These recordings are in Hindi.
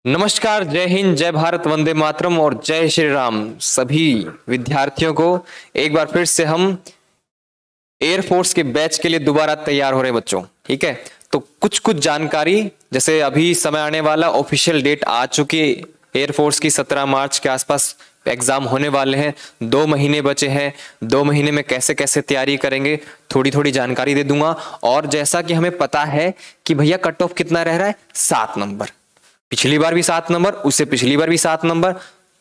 नमस्कार, जय हिंद, जय भारत, वंदे मातरम और जय श्री राम। सभी विद्यार्थियों को एक बार फिर से हम एयरफोर्स के बैच के लिए दोबारा तैयार हो रहे हैं बच्चों। ठीक है, तो कुछ कुछ जानकारी, जैसे अभी समय आने वाला, ऑफिशियल डेट आ चुकी है एयरफोर्स की, 17 मार्च के आसपास एग्जाम होने वाले हैं। 2 महीने बचे हैं। 2 महीने में कैसे कैसे तैयारी करेंगे थोड़ी थोड़ी जानकारी दे दूंगा। और जैसा कि हमें पता है कि भैया कट ऑफ कितना रह रहा है, 7 नंबर। पिछली बार भी 7 नंबर, उससे पिछली बार भी 7 नंबर,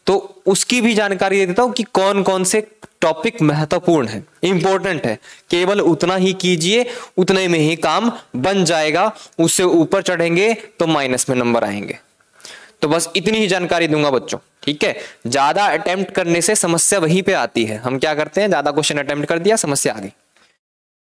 तो उसकी भी जानकारी दे देता हूं कि कौन कौन से टॉपिक महत्वपूर्ण है, इंपॉर्टेंट है। केवल उतना ही कीजिए, उतने में ही काम बन जाएगा। उससे ऊपर चढ़ेंगे तो माइनस में नंबर आएंगे। तो बस इतनी ही जानकारी दूंगा बच्चों। ठीक है, ज्यादा अटेम्प्ट करने से समस्या वहीं पे आती है। हम क्या करते हैं, ज्यादा क्वेश्चन अटेम्प्ट कर दिया, समस्या आ गई।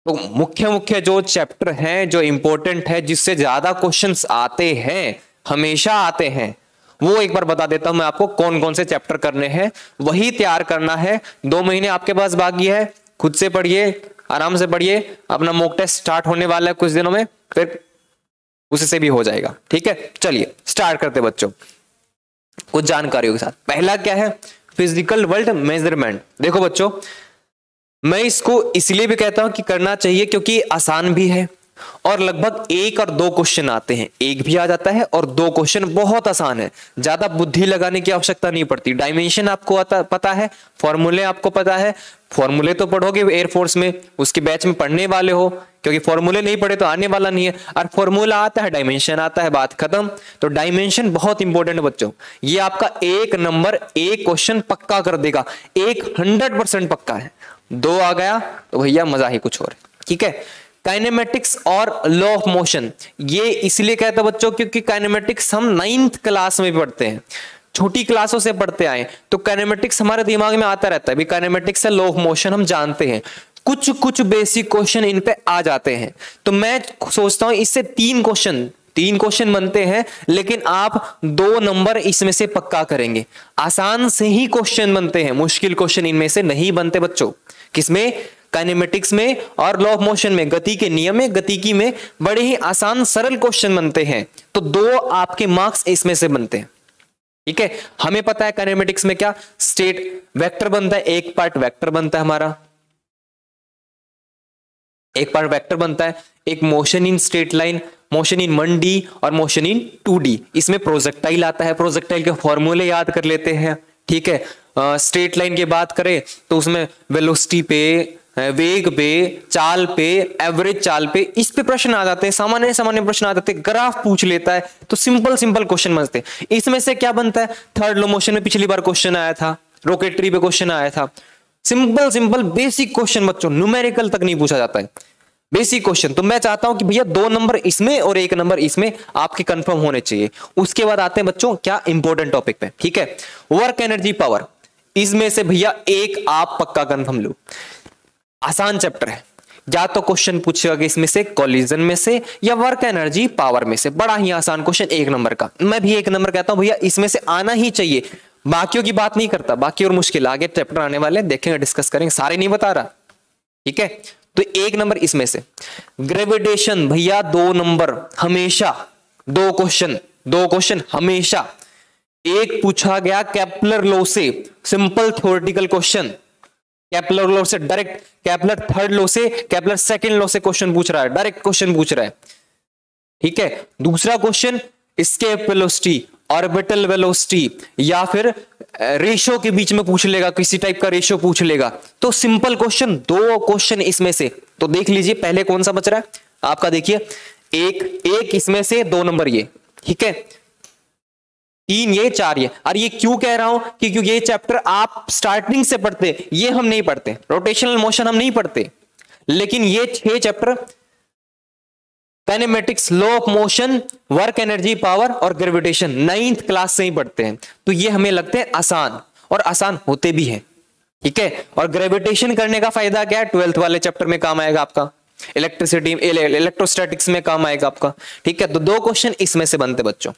तो मुख्य मुख्य जो चैप्टर हैं, जो इंपॉर्टेंट है, जिससे ज्यादा क्वेश्चंस आते हैं, हमेशा आते हैं, वो एक बार बता देता हूं मैं आपको कौन कौन से चैप्टर करने हैं। वही तैयार करना है। 2 महीने आपके पास बाकी है। खुद से पढ़िए, आराम से पढ़िए। अपना मॉक टेस्ट स्टार्ट होने वाला है कुछ दिनों में, फिर उससे भी हो जाएगा। ठीक है, चलिए स्टार्ट करते बच्चों कुछ जानकारियों के साथ। पहला क्या है, फिजिकल वर्ल्ड मेजरमेंट। देखो बच्चों, मैं इसको इसलिए भी कहता हूं कि करना चाहिए क्योंकि आसान भी है और लगभग 1 और 2 क्वेश्चन आते हैं। 1 भी आ जाता है और 2 क्वेश्चन बहुत आसान है, ज्यादा बुद्धि लगाने की आवश्यकता नहीं पड़ती। डायमेंशन आपको पता है, फॉर्मूले आपको पता है। फॉर्मूले तो पढ़ोगे एयरफोर्स में, उसके बैच में पढ़ने वाले हो, क्योंकि फॉर्मूले नहीं पढ़े तो आने वाला नहीं है। और फॉर्मूला आता है, डायमेंशन आता है, बात खत्म। तो डायमेंशन बहुत इंपॉर्टेंट है बच्चों। ये आपका 1 नंबर 1 क्वेश्चन पक्का कर देगा। 100% पक्का है। 2 आ गया तो भैया मजा ही कुछ और है। ठीक है, काइनेमेटिक्स और लॉ ऑफ मोशन, ये इसलिए कहता बच्चों क्योंकि काइनेमेटिक्स हम 9th क्लास में पढ़ते हैं, छोटी क्लासों से पढ़ते आए, तो काइनेमेटिक्स हमारे दिमाग में आता रहता है। भी काइनेमेटिक्स से लॉ ऑफ मोशन हम जानते हैं। कुछ कुछ बेसिक क्वेश्चन इन पे आ जाते हैं। तो मैं सोचता हूं इससे 3 क्वेश्चन बनते हैं, लेकिन आप 2 नंबर इसमें से पक्का करेंगे। आसान से ही क्वेश्चन बनते हैं, मुश्किल क्वेश्चन इनमें से नहीं बनते बच्चों। किसमें, काइनेमेटिक्स में और लॉ ऑफ मोशन में, गति के नियम में, गतिकी में बड़े ही आसान सरल क्वेश्चन बनते हैं। तो 2 आपके मार्क्स इसमें से बनते हैं। ठीक है, हमें पता है काइनेमेटिक्स में क्या, स्टेट वेक्टर बनता है, एक पार्ट वेक्टर बनता है हमारा, एक पार्ट वेक्टर बनता है। एक motion in straight line, motion in 1D और मोशन इन 2D। इसमें प्रोजेक्टाइल आता है, प्रोजेक्टाइल के फॉर्मूले याद कर लेते हैं। ठीक है, स्ट्रेट लाइन की बात करें तो उसमें वेलोसिटी पे, वेग पे, चाल पे, एवरेज चाल पे, इस पे प्रश्न आ जाते हैं। सामान्य सामान्य प्रश्न आ जाते हैं। ग्राफ पूछ लेता है, तो सिंपल सिंपल क्वेश्चन बनते हैं। इसमें से क्या बनता है, थर्ड लो मोशन में पिछली बार क्वेश्चन आया था, रॉकेटरी पे क्वेश्चन आया था। सिंपल सिंपल बेसिक क्वेश्चन बच्चों, न्यूमेरिकल तक नहीं पूछा जाता है, बेसिक क्वेश्चन। तो मैं चाहता हूं कि भैया 2 नंबर इसमें और 1 नंबर इसमें आपके कंफर्म होने चाहिए। उसके बाद आते हैं बच्चों क्या, इंपॉर्टेंट टॉपिक पे। ठीक है, वर्क एनर्जी पावर, इसमें से भैया 1 आप पक्का कंफर्म लो। आसान चैप्टर है, या तो क्वेश्चन पूछेगा कि इसमें से कॉलिजन में से या वर्क एनर्जी पावर में से। बड़ा ही आसान क्वेश्चन 1 नंबर का। मैं भी 1 नंबर कहता हूं भैया इसमें से आना ही चाहिए। बाकियों की बात नहीं करता, बाकी और मुश्किल आगे चैप्टर आने वाले, देखेंगे, डिस्कस करेंगे, सारे नहीं बता रहा। ठीक है, तो 1 नंबर इसमें से। ग्रेविटेशन भैया 2 नंबर हमेशा, 2 क्वेश्चन हमेशा। एक पूछा गया केपलर लॉ से, simple theoretical question. Kepler law से डायरेक्ट, केपलर थर्ड लॉ से, केपलर सेकंड लॉ से क्वेश्चन पूछ रहा है, डायरेक्ट क्वेश्चन पूछ रहा है। ठीक है, दूसरा question escape velocity, orbital velocity, या फिर रेशो के बीच में पूछ लेगा, किसी टाइप का रेशो पूछ लेगा। तो सिंपल क्वेश्चन, 2 क्वेश्चन इसमें से। तो देख लीजिए पहले कौन सा बच रहा है आपका, देखिए एक इसमें से 2 नंबर ये। ठीक है, 3 ये, 4 ये। और ये क्यों कह रहा हूं कि क्योंकि ये चैप्टर आप स्टार्टिंग से पढ़ते, ये हम नहीं पढ़ते। रोटेशनल मोशन हम नहीं पढ़ते, लेकिन ये 6 chapter, kinematics, law of motion, work energy power और ग्रेविटेशन, 9th क्लास से ही पढ़ते हैं। तो ये हमें लगते हैं आसान, और आसान होते भी हैं। ठीक है, और ग्रेविटेशन करने का फायदा क्या है, 12th वाले चैप्टर में काम आएगा आपका, इलेक्ट्रिसिटी, इलेक्ट्रोस्टैटिक्स में काम आएगा आपका। ठीक है, तो 2 क्वेश्चन इसमें से बनते बच्चों।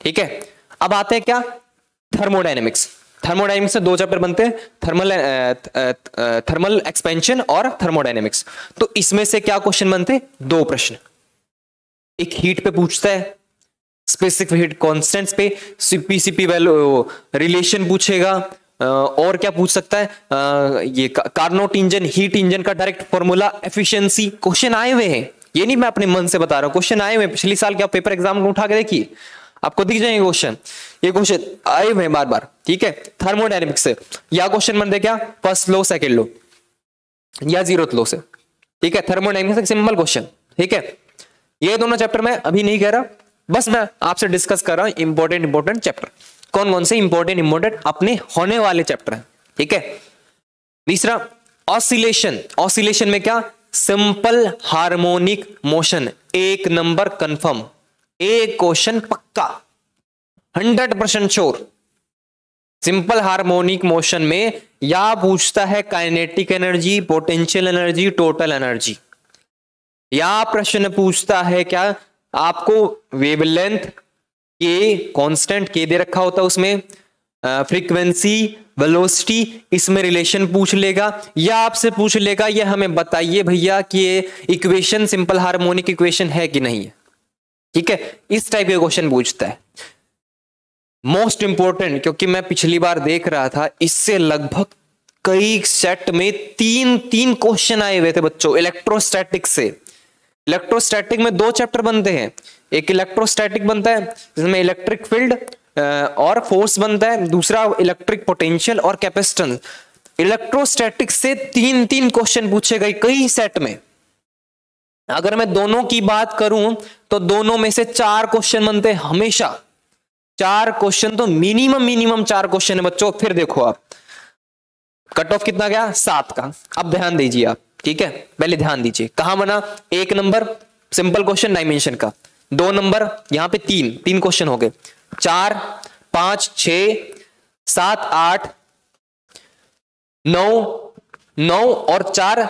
ठीक है, अब आते हैं क्या, थर्मोडायनेमिक्स। थर्मोडायनेमिक्स से 2 चैप्टर बनते हैं, थर्मल एक्सपेंशन और थर्मोडायनेमिक्स। तो इसमें से क्या क्वेश्चन बनते हैं, 2 प्रश्न। एक हीट पे पूछता है, स्पेसिफिक हीट कांस्टेंट्स पे पीसीपी वैल्यू रिलेशन पूछेगा, और क्या पूछ सकता है, ये कार्नोट इंजन, हीट इंजन का डायरेक्ट फॉर्मूला, एफिशिएंसी, क्वेश्चन आए हुए हैं। ये नहीं मैं अपने मन से बता रहा हूं, क्वेश्चन आए हुए हैं। पिछले साल के आप पेपर एग्जाम को उठा के देखिए, आपको दिख जाएंगे क्वेश्चन। ये क्वेश्चन आए हुए हैं बार बार, ठीक है। थर्मोडायनेमिक्स से या क्वेश्चन बनते क्या, फर्स्ट लॉ, सेकंड लॉ या जीरोथ लॉ से, ठीक है। थर्मोडायनेमिक्स सिंपल क्वेश्चन, ठीक है। ये दोनों चैप्टर मैं अभी नहीं कह रहा, बस मैं आपसे डिस्कस कर रहा हूं इंपॉर्टेंट चैप्टर, कौन कौन से इंपॉर्टेंट अपने होने वाले चैप्टर हैं, ठीक है। तीसरा ऑसिलेशन, ऑसिलेशन में क्या, simple harmonic motion, 1 number confirm, एक क्वेश्चन पक्का 100% श्योर। सिंपल हार्मोनिक मोशन में या पूछता है kinetic energy, potential energy, total energy, या प्रश्न पूछता है क्या, आपको वेवलेंथ के कांस्टेंट के दे रखा होता है, उसमें फ्रीक्वेंसी, वेलोसिटी, इसमें रिलेशन पूछ लेगा, या आपसे पूछ लेगा ये हमें बताइए भैया कि ये इक्वेशन सिंपल हार्मोनिक इक्वेशन है कि नहीं है, ठीक है। इस टाइप के क्वेश्चन पूछता है। मोस्ट इंपॉर्टेंट, क्योंकि मैं पिछली बार देख रहा था, इससे लगभग कई सेट में तीन क्वेश्चन आए हुए थे बच्चों इलेक्ट्रोस्टैटिक से। इलेक्ट्रोस्टैटिक में 2 चैप्टर बनते हैं, एक इलेक्ट्रोस्टैटिक बनता है जिसमें इलेक्ट्रिक फील्ड और फोर्स बनता है, दूसरा इलेक्ट्रिक पोटेंशियल और कैपेसिटेंस। इलेक्ट्रोस्टैटिक से 3 क्वेश्चन पूछे गए कई सेट में। अगर मैं दोनों की बात करूं तो दोनों में से 4 क्वेश्चन बनते हैं हमेशा, 4 क्वेश्चन तो मिनिमम 4 क्वेश्चन है बच्चों। फिर देखो आप कट ऑफ कितना गया, 7 का। अब ध्यान दीजिए आप, ठीक है, पहले ध्यान दीजिए कहां बना, 1 नंबर सिंपल क्वेश्चन डायमेंशन का, 2 नंबर यहां पे 3 क्वेश्चन हो गए, 4, 5, 6, 7, 8, 9 और 4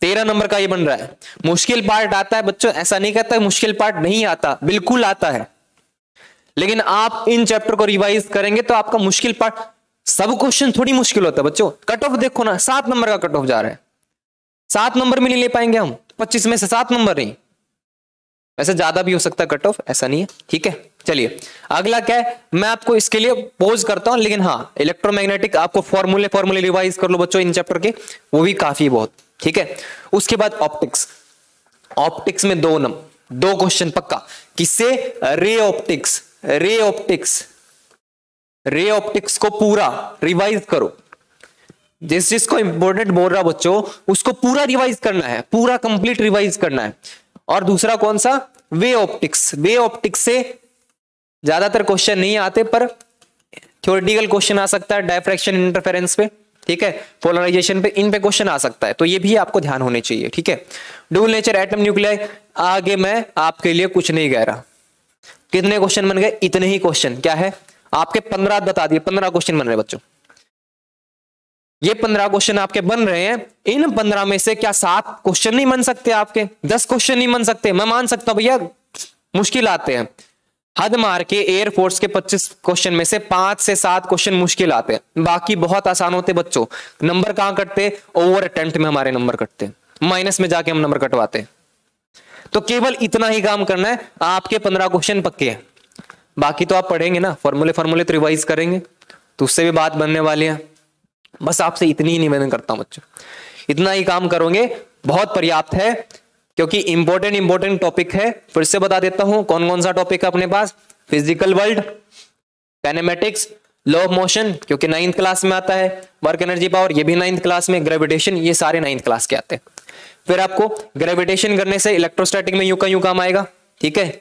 13 नंबर का ये बन रहा है। मुश्किल पार्ट आता है बच्चों, ऐसा नहीं कहता मुश्किल पार्ट नहीं आता, बिल्कुल आता है, लेकिन आप इन चैप्टर को रिवाइज करेंगे तो आपका मुश्किल पार्ट, सब क्वेश्चन थोड़ी मुश्किल होता है बच्चों। कट ऑफ देखो ना, 7 नंबर का कट ऑफ जा रहा है, 7 नंबर में नहीं ले पाएंगे हम, 25 में से 7 नंबर नहीं, वैसे ज्यादा भी हो सकता है कट ऑफ, ऐसा नहीं है, ठीक है। चलिए अगला क्या है, मैं आपको इसके लिए पॉज करता हूं, लेकिन हाँ इलेक्ट्रोमैग्नेटिक आपको फॉर्मूले रिवाइज कर लो बच्चों इन चैप्टर के, वो भी काफी बहुत, ठीक है। उसके बाद ऑप्टिक्स, ऑप्टिक्स में 2 क्वेश्चन पक्का, किससे, रे ऑप्टिक्स को पूरा रिवाइज करो, जिसको इंपॉर्टेंट बोल रहा बच्चों उसको पूरा रिवाइज करना है, पूरा कंप्लीट रिवाइज करना है। और दूसरा कौन सा, वे ऑप्टिक्स से ज्यादातर क्वेश्चन नहीं आते, पर थ्योरेटिकल क्वेश्चन आ सकता है, डायफ्रैक्शन इंटरफेरेंस पे, ठीक है, पोलराइजेशन पे, इन पे क्वेश्चन आ सकता है, तो ये भी आपको ध्यान होने चाहिए, ठीक है। ड्यूल नेचर एटम न्यूक्लियाई, आगे मैं आपके लिए कुछ नहीं कह रहा। कितने क्वेश्चन बन गए, इतने ही क्वेश्चन, क्या है आपके 15 बता दिए, 15 क्वेश्चन बन रहे बच्चों। ये 15 क्वेश्चन आपके बन रहे हैं, इन 15 में से क्या 7 क्वेश्चन नहीं बन सकते आपके, 10 क्वेश्चन नहीं बन सकते, मैं मान सकता हूं भैया मुश्किल आते हैं, हद मार के एयरफोर्स के 25 क्वेश्चन में से 5 से 7 क्वेश्चन मुश्किल आते हैं, बाकी बहुत आसान होते बच्चों। नंबर कहां कटते, ओवर अटेम्प्ट में हमारे नंबर कटते, माइनस में जाके हम नंबर कटवाते हैं। तो केवल इतना ही काम करना है, आपके 15 क्वेश्चन पक्के हैं, बाकी तो आप पढ़ेंगे ना, फॉर्मूले तो रिवाइज करेंगे, तो उससे भी बात बनने वाली है। बस आपसे इतनी ही निवेदन करता हूं बच्चों, इतना ही काम करोगे बहुत पर्याप्त है, क्योंकि इंपॉर्टेंट टॉपिक है। फिर से बता देता हूं कौन कौन सा टॉपिक है अपने पास, physical world, kinematics, law of motion क्योंकि 9th क्लास में आता है, वर्क एनर्जी पावर ये भी 9th क्लास में, ग्रेविटेशन ये सारे 9th क्लास के आते हैं। फिर आपको ग्रेविटेशन करने से इलेक्ट्रोस्टैटिक में यूं का यूं काम आएगा, ठीक है।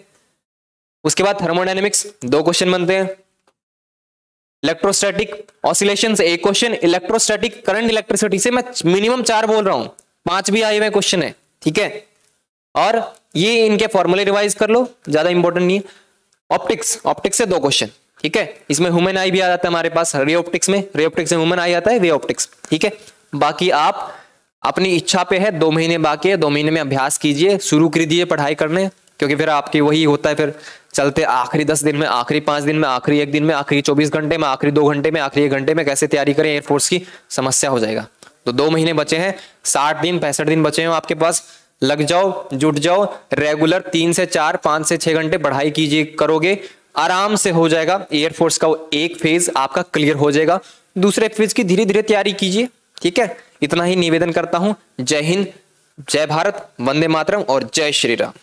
उसके बाद थर्मोडायनेमिक्स 2 क्वेश्चन बनते हैं, इलेक्ट्रोस्टैटिक ऑसिलेशन से 1 क्वेश्चन, इलेक्ट्रोस्टैटिक करंट इलेक्ट्रिसिटी से मैं मिनिमम 4 बोल रहा हूं, 5 भी आए हुए क्वेश्चन है, ठीक है। और ये इनके फॉर्मूले रिवाइज कर लो, ज्यादा इंपॉर्टेंट नहीं है। ऑप्टिक्स से 2 क्वेश्चन, ठीक है, इसमें ह्यूमन आई भी आ जाता है हमारे पास, रे ऑप्टिक्स में ह्यूमन आई आता है, वे ऑप्टिक्स, ठीक है। बाकी आप अपनी इच्छा पे है, 2 महीने बाकी है, 2 महीने में अभ्यास कीजिए, शुरू कर दीजिए पढ़ाई करने, क्योंकि फिर आपकी वही होता है, फिर चलते आखिरी 10 दिन में, आखिरी 5 दिन में, आखिरी 1 दिन में, आखिरी 24 घंटे में, आखिरी 2 घंटे में, आखिरी 1 घंटे में कैसे तैयारी करें एयरफोर्स की, समस्या हो जाएगा। तो 2 महीने बचे हैं, 60 दिन 65 दिन बचे हैं आपके पास, लग जाओ, जुट जाओ, रेगुलर 3 से 4, 5 से 6 घंटे पढ़ाई कीजिए, करोगे, आराम से हो जाएगा। एयरफोर्स का एक फेज आपका क्लियर हो जाएगा, दूसरे फेज की धीरे धीरे तैयारी कीजिए, ठीक है। इतना ही निवेदन करता हूं। जय हिंद, जय भारत, वंदे मातरम और जय श्री राम।